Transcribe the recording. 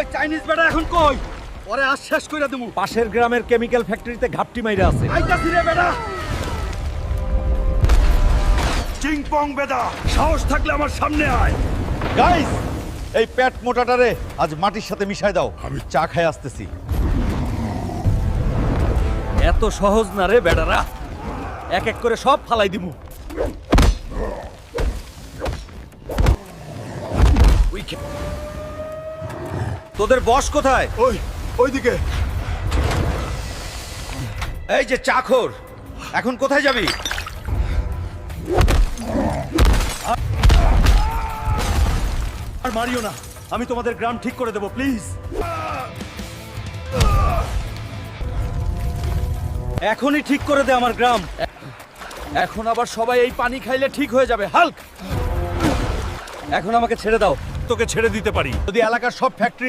ওই চাইনিজ বেটা এখন কই? ওরে আজ শেষ কইরা দেবো। পাশের গ্রামের কেমিক্যাল ফ্যাক্টরিতে ঘাপটি মাইরা আছে। আইতাছি রে বেটা। চিংপং বেটা, সাহস থাকলে আমার সামনে আয়। গাইস, এই পেট মোটাটারে আজ মাটির সাথে মিশায় দাও, আমি চা খাই আসতেছি। এত সহজ না রে বেড়ারা, এক এক করে সব ফালাই দিমু। তোদের বস কোথায়? ওইদিকে। এই যে চাখর, এখন কোথায় যাবি? আর মারিও না, আমি তোমাদের গ্রাম ঠিক করে দেবো, প্লিজ। এখনই ঠিক করে দে আমার গ্রাম। এখন আবার সবাই এই পানি খাইলে ঠিক হয়ে যাবে। হাল্ক, এখন আমাকে ছেড়ে দাও, তোকে ছেড়ে দিতে পারি। যদি এলাকার সব ফ্যাক্টরি